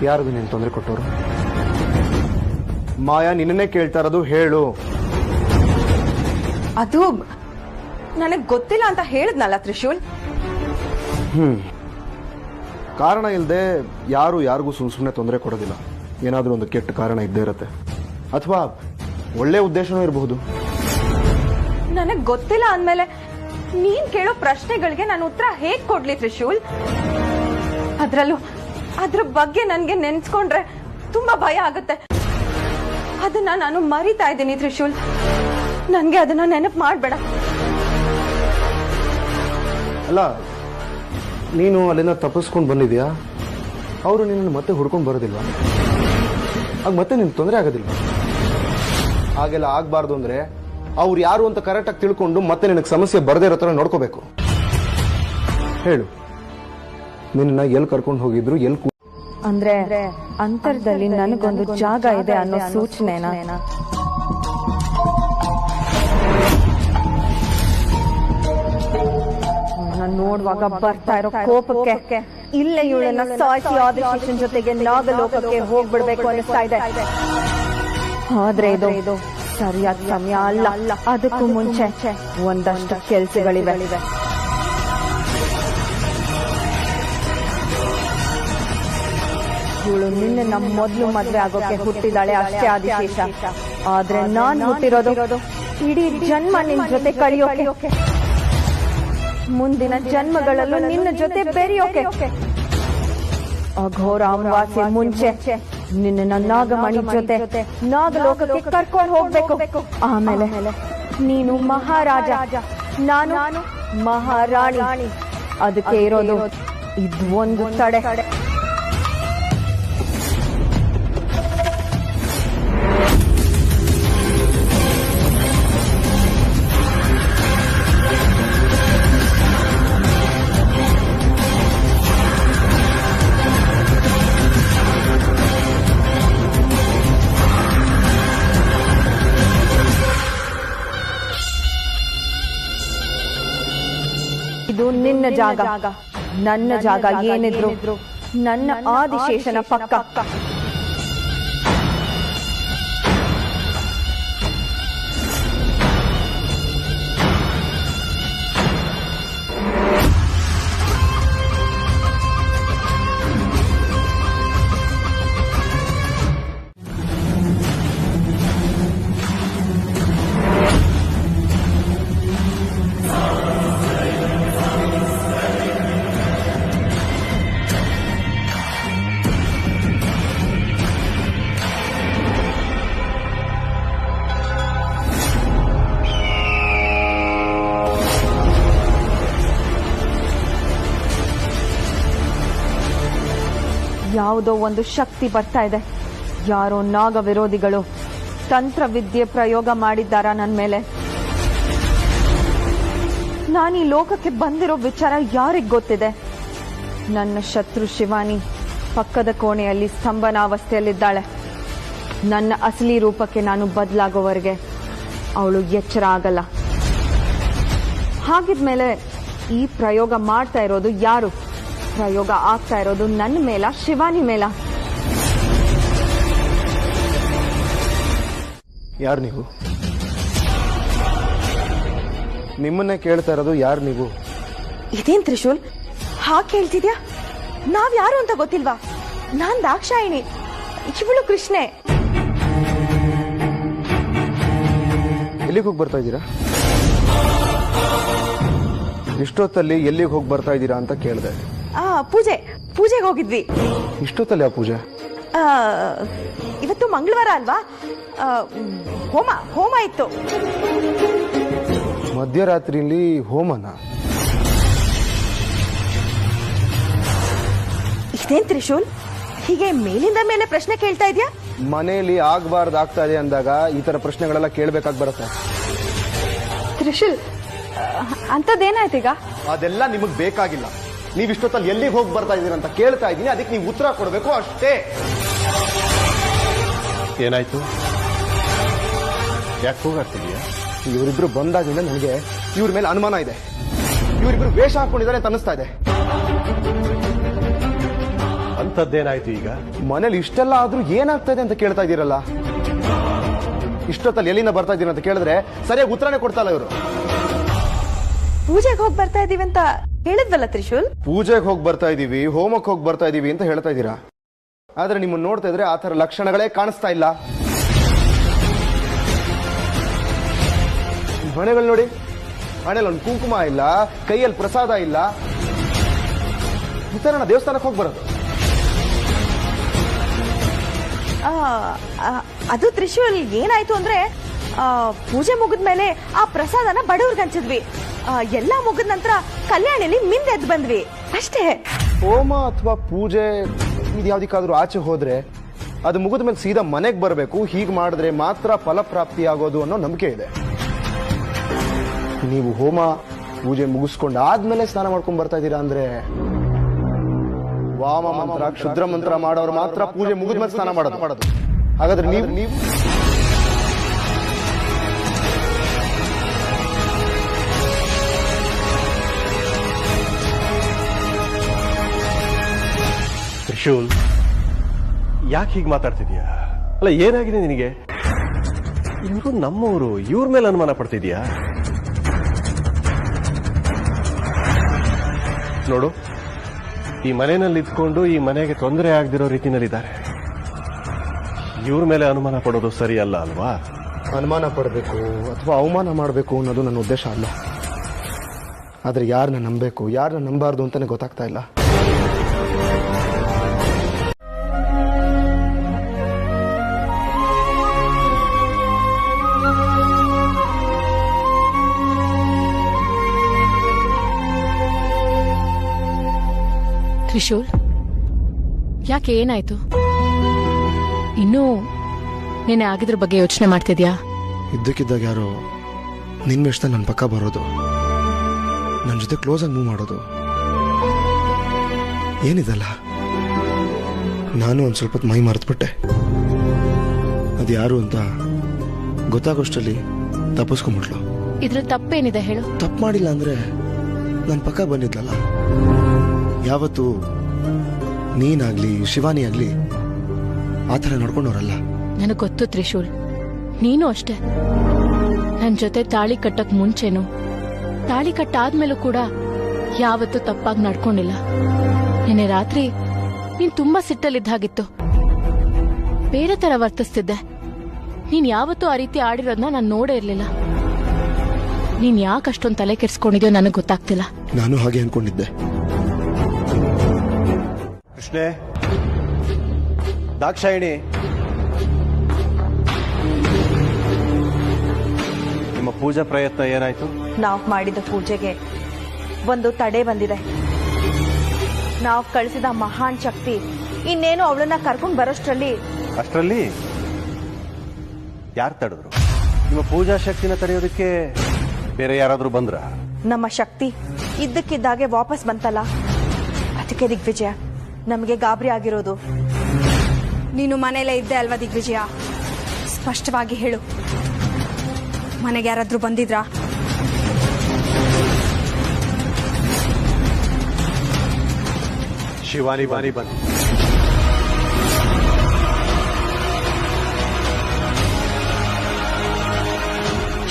ಯಾರು ನೀನು ತೊಂದರೆ ಕೊಟ್ಟವರು? ಮಾಯಾ, ನಿನ್ನೇ ಕೇಳ್ತಾ ಇರೋದು, ಹೇಳು. ಅದು ನನಗ್ ಗೊತ್ತಿಲ್ಲ ಅಂತ ಹೇಳಿದ್ನಲ್ಲ ತ್ರಿಶೂಲ್. ಕಾರಣ ಇಲ್ಲದೆ ಯಾರು ಯಾರಿಗೂ ಸುಮ್ಮನೆ ತೊಂದರೆ ಕೊಡೋದಿಲ್ಲ. ಏನಾದ್ರೂ ಒಂದು ಕೆಟ್ಟ ಕಾರಣ ಇದ್ದೇ ಇರುತ್ತೆ, ಅಥವಾ ಒಳ್ಳೆ ಉದ್ದೇಶನೂ ಇರಬಹುದು. ನನಗ್ ಗೊತ್ತಿಲ್ಲ ಅಂದ್ಮೇಲೆ ನೀನ್ ಕೇಳೋ ಪ್ರಶ್ನೆಗಳಿಗೆ ನಾನು ಉತ್ತರ ಹೇಗ್ ಕೊಡ್ಲಿ ತ್ರಿಶೂಲ್? ಅದ್ರಲ್ಲೂ ಅದ್ರ ಬಗ್ಗೆ ನನ್ಗೆ ನೆನ್ಸ್ಕೊಂಡ್ರೆ ತುಂಬಾ ಭಯ ಆಗುತ್ತೆ. ಅದನ್ನ ನಾನು ಮರಿತಾ ಇದ್ದೀನಿ ತ್ರಿಶೂಲ್. ನನ್ಗೆ ಅದನ್ನ ನೆನಪು ಮಾಡ್ಬೇಡ. ಅಲ್ಲ, ನೀನು ಅಲ್ಲಿಂದ ತಪ್ಪಿಸ್ಕೊಂಡು ಬಂದಿದ್ಯಾ, ಅವರು ನಿನ್ನನ್ನು ಮತ್ತೆ ಹುಡ್ಕೊಂಡು ಬರೋದಿಲ್ವಾ? ಆಗ ಮತ್ತೆ ನಿನ್ ತೊಂದರೆ ಆಗೋದಿಲ್ಲ. ಹಾಗೆಲ್ಲ ಆಗ್ಬಾರ್ದು ಅಂದ್ರೆ ಅವ್ರು ಯಾರು ಅಂತ ಕರೆಕ್ಟ್ ಆಗಿ ತಿಳ್ಕೊಂಡು ಮತ್ತೆ ನಿನಗೆ ಸಮಸ್ಯೆ ಬರದೇ ಇರೋ ತರ ನೋಡ್ಕೋಬೇಕು. ಹೇಳು, ನಿನ್ನ ಎಲ್ಲಿ ಕರ್ಕೊಂಡು ಹೋಗಿದ್ರು, ಎಲ್ಲಿ ಅಂದ್ರೆ ಅಂತರದಲ್ಲಿ ನನಗೊಂದು ಜಾಗ ಇದೆ ಅನ್ನೋ ಸೂಚನೆನಾ? ನಾನು ನೋಡುವಾಗ ಬರ್ತಾ ಇರೋ ಕೋಪಕ್ಕೆ ಇಲ್ಲೇ ಇವಳನ್ನ ಸಾಯಿಸಿ ಆದಿಶೇಷನ್ ಜೊತೆಗೆ ನಾಗಲೋಕಕ್ಕೆ ಹೋಗ್ಬಿಡ್ಬೇಕು ಅನಿಸ್ತಾ ಇದೆ. ಆದ್ರೆ ಇದು ಸರಿಯಾದ ಸಮಯ ಅಲ್ಲ. ಅದಕ್ಕೂ ಮುಂಚೆ ಒಂದಷ್ಟು ಕೆಲ್ಸಗಳಿವೆ. ಇವಳು ನಿನ್ನೆ ನಮ್ಮ ಮೊದಲು ಮದ್ವೆ ಆಗೋಕೆ ಹುಟ್ಟಿದಾಳೆ ಅಷ್ಟೇ ಆದಿಶೇಷ. ಆದ್ರೆ ನಾನ್ ಹುಟ್ಟಿರೋದು ಇಡೀ ಜನ್ಮ ನಿನ್ ಜೊತೆ ಕಳೆಯೋಕೆ, ಮುಂದಿನ ಜನ್ಮಗಳಲ್ಲೂ ನಿನ್ನ ಜೊತೆ ಬೆರೆಯೋಕೆ. ಅಘೋರ ಅಮಾವಾಸ್ಯೆ ಮುಂಚೆ ನಿನ್ನ ನಾಗಮಣಿ ಜೊತೆ ನಾಗಲೋಕಕ್ಕೆ ಕರ್ಕೊಂಡು ಹೋಗ್ಬೇಕು. ಆಮೇಲೆ ನೀನು ಮಹಾರಾಜ, ನಾನು ಮಹಾರಾಣಿ. ಅದಕ್ಕೆ ಇರೋದು ಇದು ಒಂದು ತಡೆ. ಇದು ನಿನ್ನ ಜಾಗ, ನನ್ನ ಜಾಗ ಏನಿದ್ರು ನನ್ನ ಆದಿಶೇಷನ ಪಕ್ಕ. ಯಾವುದೋ ಒಂದು ಶಕ್ತಿ ಬರ್ತಾ ಇದೆ. ಯಾರೋ ನಾಗ ವಿರೋಧಿಗಳು ತಂತ್ರವಿದ್ಯೆ ಪ್ರಯೋಗ ಮಾಡಿದ್ದಾರ ನನ್ನ ಮೇಲೆ. ನಾನು ಈ ಲೋಕಕ್ಕೆ ಬಂದಿರೋ ವಿಚಾರ ಯಾರಿಗ್ ಗೊತ್ತಿದೆ? ನನ್ನ ಶತ್ರು ಶಿವಾನಿ ಪಕ್ಕದ ಕೋಣೆಯಲ್ಲಿ ಸ್ತಂಭನಾವಸ್ಥೆಯಲ್ಲಿದ್ದಾಳೆ. ನನ್ನ ಅಸಲಿ ರೂಪಕ್ಕೆ ನಾನು ಬದಲಾಗೋವರೆಗೆ ಅವಳು ಎಚ್ಚರ ಆಗಲ್ಲ. ಹಾಗಿದ್ಮೇಲೆ ಈ ಪ್ರಯೋಗ ಮಾಡ್ತಾ ಇರೋದು ಯಾರು? ಪ್ರಯೋಗ ಆಗ್ತಾ ಇರೋದು ನನ್ನ ಮೇಲ, ಶಿವಾನಿ ಮೇಲ? ಯಾರು ನೀವು? ನಿಮ್ಮನ್ನೇ ಕೇಳ್ತಾ ಇರೋದು, ಯಾರು ನೀವು? ಇದೇನ್ ತ್ರಿಶೂಲ್ ಹಾಗೆ ಹೇಳ್ತಿದ್ಯಾ? ನಾವ್ ಯಾರು ಅಂತ ಗೊತ್ತಿಲ್ವಾ? ನಾನ್ ದಾಕ್ಷಾಯಿಣಿ, ಇವಳು ಕೃಷ್ಣೆ. ಎಲ್ಲಿಗೆ ಹೋಗಿ ಬರ್ತಾ ಇದ್ದೀರಾ? ಇಷ್ಟೊತ್ತಲ್ಲಿ ಎಲ್ಲಿಗೆ ಹೋಗಿ ಬರ್ತಾ ಇದ್ದೀರಾ ಅಂತ ಕೇಳಿದೆ. ಪೂಜೆಗೆ ಹೋಗಿದ್ವಿ. ಇಷ್ಟೊತ್ತಲ್ಲಿ ಯಾವ ಪೂಜೆ? ಇವತ್ತು ಮಂಗಳವಾರ ಅಲ್ವಾ? ಹೋಮ ಇತ್ತು. ಮಧ್ಯರಾತ್ರಿಲಿ ಹೋಮನ? ಇದೇನ್ ತ್ರಿಶೂಲ್ ಹೀಗೆ ಮೇಲಿಂದ ಮೇಲೆ ಪ್ರಶ್ನೆ ಕೇಳ್ತಾ ಇದ್ಯಾ? ಮನೆಯಲ್ಲಿ ಆಗ್ಬಾರ್ದು ಆಗ್ತಾ ಇದೆ ಅಂದಾಗ ಈ ತರ ಪ್ರಶ್ನೆಗಳೆಲ್ಲ ಕೇಳ್ಬೇಕಾಗಿ ಬರುತ್ತೆ. ತ್ರಿಶೂಲ್, ಅಂಥದ್ದೇನಾಯ್ತು ಈಗ? ಅದೆಲ್ಲ ನಿಮಗ್ ಬೇಕಾಗಿಲ್ಲ. ನೀವ್ ಇಷ್ಟೊತ್ತಲ್ಲಿ ಎಲ್ಲಿಗೆ ಹೋಗಿ ಬರ್ತಾ ಇದ್ದೀರಾ ಅಂತ ಕೇಳ್ತಾ ಇದ್ದೀನಿ, ಅದಕ್ಕೆ ನೀವು ಉತ್ತರ ಕೊಡಬೇಕು ಅಷ್ಟೇ. ಏನಾಯ್ತು? ಯಾಕೆ ಹೋಗಾಡ್ತಿದೀಯಾ? ಇವರಿಬ್ರು ಬಂದಾಗಿಂದ ನನಗೆ ಇವ್ರ ಮೇಲೆ ಅನುಮಾನ ಇದೆ. ಇವರಿಬ್ರು ವೇಷ ಹಾಕೊಂಡಿದ್ದಾರೆ ಅಂತ ಅನಿಸ್ತಾ ಇದೆ. ಅಂಥದ್ದೇನಾಯ್ತು ಈಗ? ಮನೇಲಿ ಇಷ್ಟೆಲ್ಲ ಆದ್ರೂ ಏನಾಗ್ತಾ ಇದೆ ಅಂತ ಕೇಳ್ತಾ ಇದ್ದೀರಲ್ಲ. ಇಷ್ಟೊತ್ತಲ್ಲಿ ಎಲ್ಲಿಂದ ಬರ್ತಾ ಇದ್ದೀರಾ ಅಂತ ಕೇಳಿದ್ರೆ ಸರಿಯಾಗಿ ಉತ್ತರನೇ ಕೊಡ್ತಾ ಇವರು. ಪೂಜೆಗೆ ಹೋಗಿ ಬರ್ತಾ ಇದೀವಿ ಅಂತ ಹೇಳಿದ್ವಲ್ಲ ತ್ರಿಶೂಲ್? ಪೂಜೆಗೆ ಹೋಗಿ ಬರ್ತಾ ಇದೀವಿ, ಹೋಮಕ್ಕೆ ಹೋಗಿ ಬರ್ತಾ ಇದೀವಿ ಅಂತ ಹೇಳ್ತಾ ಇದ್ದೀರಾ. ಆದ್ರೆ ನಿಮ್ಮನ್ನ ನೋಡ್ತಾ ಇದ್ರೆ ಆ ತರ ಲಕ್ಷಣಗಳೇ ಕಾಣಿಸ್ತಾ ಇಲ್ಲ. ಹಣೆಗಳು ನೋಡಿ, ಹಣೆಯಲ್ಲಿ ಒಂದು ಕುಂಕುಮ ಇಲ್ಲ, ಕೈಯಲ್ಲಿ ಪ್ರಸಾದ ಇಲ್ಲ. ಈ ತರ ದೇವಸ್ಥಾನಕ್ಕೆ ಹೋಗಿ ಬರೋದು? ಅದು ತ್ರಿಶೂಲ್ ಏನಾಯ್ತು ಅಂದ್ರೆ, ಪೂಜೆ ಮುಗಿದ್ಮೇಲೆ ಆ ಪ್ರಸಾದನ ಬಡವ್ರಿಗೆ ಹಂಚಿದ್ವಿ. ಎಲ್ಲ ಮುಗಿದ ನಂತರ ಕಲ್ಯಾಣಿಲಿ ಮಿಂದೆದ್ದು ಬಂದ್ವಿ ಅಷ್ಟೇ. ಹೋಮ ಅಥವಾ ಪೂಜೆ ಇದ್ಯಾವ್ದಕ್ಕಾದ್ರೂ ಆಚೆ ಹೋದ್ರೆ ಅದು ಮುಗಿದ ಮೇಲೆ ಸೀದಾ ಮನೆಗೆ ಬರಬೇಕು. ಹೀಗೆ ಮಾಡಿದ್ರೆ ಮಾತ್ರ ಫಲಪ್ರಾಪ್ತಿ ಆಗೋದು ಅನ್ನೋ ನಂಬಿಕೆ ಇದೆ. ನೀವು ಹೋಮ ಪೂಜೆ ಮುಗಿಸ್ಕೊಂಡು ಆದ್ಮೇಲೆ ಸ್ನಾನ ಮಾಡ್ಕೊಂಡ್ ಬರ್ತಾ ಇದ್ದೀರಾ ಅಂದ್ರೆ, ವಾಮ ಮಂತ್ರ ಕ್ಷುದ್ರ ಮಂತ್ರ ಮಾಡೋರು ಮಾತ್ರ ಪೂಜೆ ಮುಗಿದ ಮೇಲೆ ಸ್ನಾನ ಮಾಡೋದು. ಹಾಗಾದ್ರೆ ನೀವು ತ್ರಿಶೂಲ್, ಯಾಕೆ ಹೀಗೆ ಮಾತಾಡ್ತಿದ್ಯಾ? ಅಲ್ಲ, ಏನಾಗಿದೆ ನಿನಗೆ? ಇವರು ನಮ್ಮವರು, ಇವ್ರ ಮೇಲೆ ಅನುಮಾನ ಪಡ್ತಿದ್ಯಾ? ನೋಡು, ಈ ಮನೆಯಲ್ಲಿ ಇದ್ಕೊಂಡು ಈ ಮನೆಗೆ ತೊಂದರೆ ಆಗದಿರೋ ರೀತಿನಲ್ಲಿದ್ದಾರೆ. ಇವ್ರ ಮೇಲೆ ಅನುಮಾನ ಪಡೋದು ಸರಿ ಅಲ್ಲ ಅಲ್ವಾ? ಅನುಮಾನ ಪಡಬೇಕು ಅಥವಾ ಅವಮಾನ ಮಾಡಬೇಕು ಅನ್ನೋದು ನನ್ನ ಉದ್ದೇಶ ಅಲ್ಲ. ಆದ್ರೆ ಯಾರನ್ನ ನಂಬಬೇಕು, ಯಾರನ್ನ ನಂಬಾರ್ದು ಅಂತಾನೆ ಗೊತ್ತಾಗ್ತಾ ಇಲ್ಲ. ತ್ರಿಶೂಲ್, ಯಾಕೆ ಏನಾಯ್ತು? ಇನ್ನೂ ನೀನೆ ಆಗಿದ್ರ ಬಗ್ಗೆ ಯೋಚನೆ ಮಾಡ್ತಿದ್ಯಾ? ಇದ್ದಕ್ಕಿದ್ದಾಗ ಯಾರೋ ನಿನ್ ವೇಷದಲ್ಲಿ ನನ್ನ ಪಕ್ಕ ಬರೋದು, ನನ್ನ ಜೊತೆ ಕ್ಲೋಸ್ ಆಗಿ ಮೂವ್ ಮಾಡೋದು, ಏನಿದಲ್ಲ? ನಾನು ಒಂದ್ ಸ್ವಲ್ಪ ಮೈ ಮರೆತ್ಬಿಟ್ಟೆ. ಅದು ಯಾರು ಅಂತ ಗೊತ್ತಾಗೋಷ್ಟರಲ್ಲಿ ತಪ್ಪಿಸ್ಕೊಂಡ್ಬಿಟ್ಲು. ಇದ್ರ ತಪ್ಪೇನಿದೆ ಹೇಳು? ತಪ್ಪು ಮಾಡಿಲ್ಲ ಅಂದ್ರೆ ನನ್ನ ಪಕ್ಕ ಬಂದಿದ್ಲಲ್ಲ. ಯಾವತ್ತು ನೀನಾಗ್ಲಿ ಶಿವಾನಿ ಆಗ್ಲಿ ಆ ಥರ ನಡ್ಕೊಂಡವ್ರಲ್ಲ. ನನಗೆ ಗೊತ್ತು ತ್ರಿಶೂಲ್, ನೀನು ಅಷ್ಟೇ. ನನ್ ಜೊತೆ ತಾಳಿ ಕಟ್ಟಕ್ ಮುಂಚೆನು, ತಾಳಿ ಕಟ್ಟಾದ್ಮೇಲೂ ಕೂಡ ಯಾವತ್ತೂ ತಪ್ಪಾಗಿ ನಡ್ಕೊಂಡಿಲ್ಲ. ನಿನ್ನೆ ರಾತ್ರಿ ನೀನ್ ತುಂಬಾ ಸಿಟ್ಟಲ್ಲಿದ್ದ ಹಾಗಿತ್ತು, ಬೇರೆ ತರ ವರ್ತಿಸ್ತಿದ್ದೆ. ನೀನ್ ಯಾವತ್ತೂ ಆ ರೀತಿ ಆಡಿರೋದನ್ನ ನಾನು ನೋಡೇ ಇರ್ಲಿಲ್ಲ. ನೀನ್ ಯಾಕೆ ಅಷ್ಟೊಂದು ತಲೆ ಕೆಡ್ಸ್ಕೊಂಡಿದ್ಯೋ ನನಗೆ ಗೊತ್ತಾಗ್ತಿಲ್ಲ. ನಾನು ಹಾಗೆ ಅನ್ಕೊಂಡಿದ್ದೆ. ಕೃಷ್ಣೆ, ದಾಕ್ಷಾಯಿಣಿ, ನಿಮ್ಮ ಪೂಜಾ ಪ್ರಯತ್ನ ಏನಾಯ್ತು? ನಾವು ಮಾಡಿದ ಪೂಜೆಗೆ ಒಂದು ತಡೆ ಬಂದಿದೆ. ನಾವು ಕಳಿಸಿದ ಮಹಾನ್ ಶಕ್ತಿ ಇನ್ನೇನು ಅವಳನ್ನ ಕರ್ಕೊಂಡು ಬರೋಷ್ಟರಲ್ಲಿ ಅಷ್ಟರಲ್ಲಿ ಯಾರು ತಡೆದ್ರು? ನಿಮ್ಮ ಪೂಜಾ ಶಕ್ತಿನ ತಡೆಯೋದಕ್ಕೆ ಬೇರೆ ಯಾರಾದ್ರೂ ಬಂದ್ರ? ನಮ್ಮ ಶಕ್ತಿ ಇದ್ದಕ್ಕಿದ್ದಾಗೆ ವಾಪಸ್ ಬಂತಲ್ಲ, ಅದಕ್ಕೆ ದಿಗ್ವಿಜಯ ನಮಗೆ ಗಾಬರಿ ಆಗಿರೋದು. ನೀನು ಮನೇಲೇ ಇದ್ದೆ ಅಲ್ವಾ ದಿಗ್ವಿಜಯ? ಸ್ಪಷ್ಟವಾಗಿ ಹೇಳು, ಮನೆಗೆ ಯಾರಾದ್ರೂ ಬಂದಿದ್ರಾ? ಶಿವಾನಿ ಬಂದು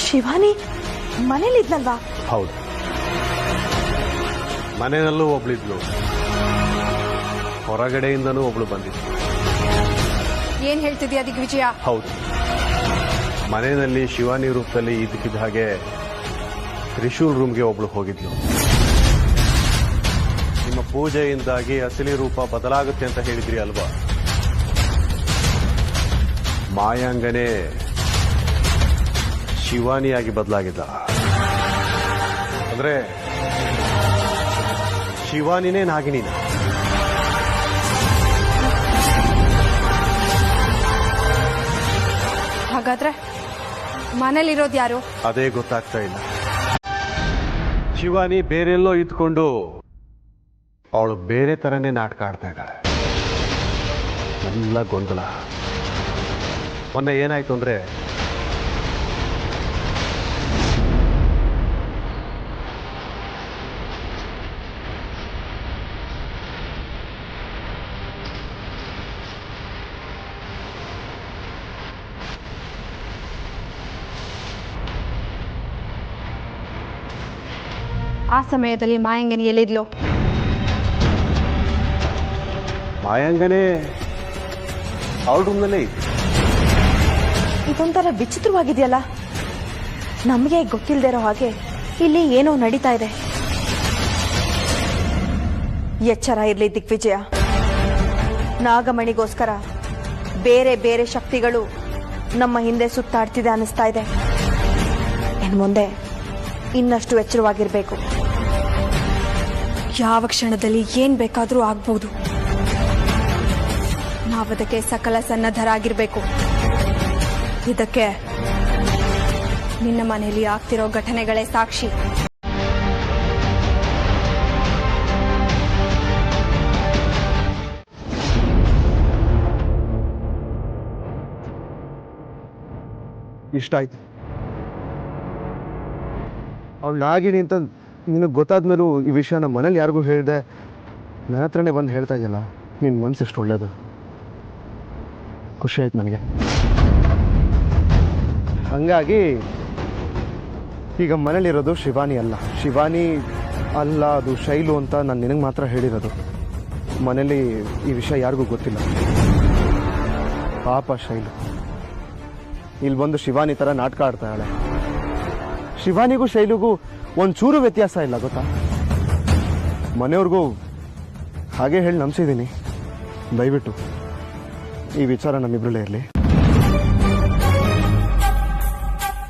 ಶಿವಾನಿ ಮನೇಲಿದ್ನಲ್ವಾ? ಹೌದು, ಮನೆಯಲ್ಲೂ ಒಬ್ಳಿದ್ಲು, ಹೊರಗಡೆಯಿಂದನೂ ಒಬ್ಳು ಬಂದಿದ್ಲು. ಏನ್ ಹೇಳ್ತಿದ್ಯಾ ದಿಗ್ವಿಜಯ? ಹೌದು, ಮನೆಯಲ್ಲಿ ಶಿವಾನಿ ರೂಪದಲ್ಲಿ ಇದಕ್ಕಿದ್ದ ಹಾಗೆ ತ್ರಿಶೂಲ್ ರೂಮ್ಗೆ ಒಬ್ಳು ಹೋಗಿದ್ಲು. ನಿಮ್ಮ ಪೂಜೆಯಿಂದಾಗಿ ಅಸಲಿ ರೂಪ ಬದಲಾಗುತ್ತೆ ಅಂತ ಹೇಳಿದ್ರಿ ಅಲ್ವಾ? ಮಾಯಾಂಗನೇ ಶಿವಾನಿಯಾಗಿ ಬದಲಾಗಿದ್ದ. ಅಂದ್ರೆ ಶಿವಾನಿನೇ ನಾಗಿಣಿನ. ಹಾಗಾದ್ರೆ ಮನೇಲಿರೋದು ಯಾರು? ಅದೇ ಗೊತ್ತಾಗ್ತಾ ಇಲ್ಲ. ಶಿವಾನಿ ಬೇರೆಲ್ಲೋ ಇದ್ಕೊಂಡು ಅವಳು ಬೇರೆ ತರನೇ ನಾಟಕ ಆಡ್ತಾ ಇದ್ದಾಳೆ. ಎಲ್ಲ ಗೊಂದಲ. ಮೊನ್ನೆ ಏನಾಯ್ತು ಅಂದ್ರೆ, ಆ ಸಮಯದಲ್ಲಿ ಮಾಯಾಂಗನಿ ಎಲ್ಲಿದ್ಲು? ಮಾಯಾಂಗನೇ ಅವಳ ರೂಮ್ನಲ್ಲೇ ಇತ್ತು. ಇದೊಂಥರ ವಿಚಿತ್ರವಾಗಿದೆಯಲ್ಲ. ನಮಗೆ ಗೊತ್ತಿಲ್ಲದೆ ಇರೋ ಹಾಗೆ ಇಲ್ಲಿ ಏನೋ ನಡೀತಾ ಇದೆ. ಎಚ್ಚರ ಇರ್ಲಿ ದಿಗ್ವಿಜಯ. ನಾಗಮಣಿಗೋಸ್ಕರ ಬೇರೆ ಬೇರೆ ಶಕ್ತಿಗಳು ನಮ್ಮ ಹಿಂದೆ ಸುತ್ತಾಡ್ತಿದೆ ಅನಿಸ್ತಾ ಇದೆ. ಇನ್ನು ಮುಂದೆ ಇನ್ನಷ್ಟು ಎಚ್ಚರವಾಗಿರ್ಬೇಕು. ಯಾವ ಕ್ಷಣದಲ್ಲಿ ಏನ್ ಬೇಕಾದ್ರೂ ಆಗ್ಬಹುದು. ನಾವದಕ್ಕೆ ಸಕಲ ಸನ್ನದ್ಧರಾಗಿರ್ಬೇಕು. ಇದಕ್ಕೆ ನಿನ್ನ ಮನೆಯಲ್ಲಿ ಆಗ್ತಿರೋ ಘಟನೆಗಳೇ ಸಾಕ್ಷಿ. ಇಷ್ಟ ಆಯ್ತು. ಅವ್ಳು ನಾಗಿಣಿ ಅಂತ ನಿನಗೆ ಗೊತ್ತಾದ್ಮೇಲೂ ಈ ವಿಷಯ ನಮ್ಮ ಮನೇಲಿ ಯಾರಿಗೂ ಹೇಳಿದೆ, ನನ್ನ ಹತ್ರನೇ ಬಂದು ಹೇಳ್ತಾ ಇದೆಯಲ್ಲ. ನಿನ್ನ ಮನಸ್ಸು ಎಷ್ಟು ಒಳ್ಳೇದು. ಖುಷಿ ಆಯ್ತು ನನಗೆ. ಹಾಗಾಗಿ ಈಗ ಮನೇಲಿರೋದು ಶಿವಾನಿ ಅಲ್ಲ. ಶಿವಾನಿ ಅಲ್ಲ, ಅದು ಶೈಲು ಅಂತ ನಾನು ನಿನಗೆ ಮಾತ್ರ ಹೇಳಿರೋದು. ಮನೇಲಿ ಈ ವಿಷಯ ಯಾರಿಗೂ ಗೊತ್ತಿಲ್ಲ. ಪಾಪ ಶೈಲು ಇಲ್ಲಿ ಬಂದು ಶಿವಾನಿ ಥರ ನಾಟಕ ಆಡ್ತಾ ಇದ್ದಾಳೆ. ಶಿವಾನಿಗೂ ಶೈಲಿಗೂ ಒಂಚೂರು ವ್ಯತ್ಯಾಸ ಇಲ್ಲ ಗೊತ್ತಾ. ಮನೆಯವ್ರಿಗೂ ಹಾಗೆ ಹೇಳಿ ನಂಬಿಸಿದ್ದೀನಿ. ದಯವಿಟ್ಟು ಈ ವಿಚಾರ ನಮ್ಮಿಬ್ರಲ್ಲೇ ಇರಲಿ.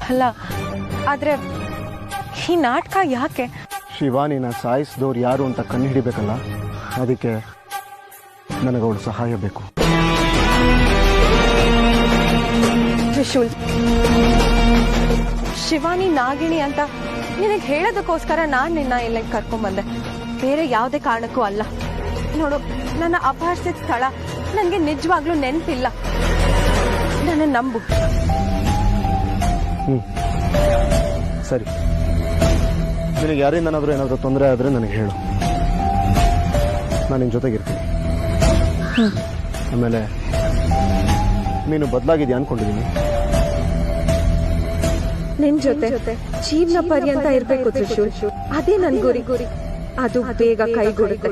ಅಲ್ಲ, ಆದ್ರೆ ಈ ನಾಟಕ ಯಾಕೆ? ಶಿವಾನಿನ ಸಾಯಿಸಿದವ್ರು ಯಾರು ಅಂತ ಕಂಡು ಹಿಡಿಬೇಕಲ್ಲ. ಅದಕ್ಕೆ ನನಗವಳು ಸಹಾಯ ಬೇಕು. ತ್ರಿಶೂಲ್, ಶಿವಾನಿ ನಾಗಿಣಿ ಅಂತ ನಿನಗೆ ಹೇಳೋದಕ್ಕೋಸ್ಕರ ನಾನು ನಿನ್ನ ಇಲ್ಲಿಗೆ ಕರ್ಕೊಂಡ್ಬಂದೆ, ಬೇರೆ ಯಾವುದೇ ಕಾರಣಕ್ಕೂ ಅಲ್ಲ. ನೋಡು, ನನ್ನ ಅಪಹರಿಸಿದ ಸ್ಥಳ ನನಗೆ ನಿಜವಾಗ್ಲೂ ನೆನಪಿಲ್ಲ. ನನ್ನ ನಂಬು. ಸರಿ, ನಿನಗೆ ಯಾರಿಂದನಾದರೂ ಏನಾದರೂ ತೊಂದರೆ ಆದರೆ ನನಗೆ ಹೇಳು. ನಾನು ನಿನ್ನ ಜೊತೆಗಿರ್ತೀನಿ. ಆಮೇಲೆ ನೀನು ಬದಲಾಗಿದ್ಯಾ ಅನ್ಕೊಂಡಿದ್ದೀನಿ. ನಿನ್ ಜೊತೆ ಜೀವನ ಪರ್ಯಂತ ಇರ್ಬೇಕು ತ್ರಿಶೂಲ್. ಅದೇ ನನ್ ಗುರಿ. ಅದು ಬೇಗ ಕೈಗೂಡುತ್ತೆ.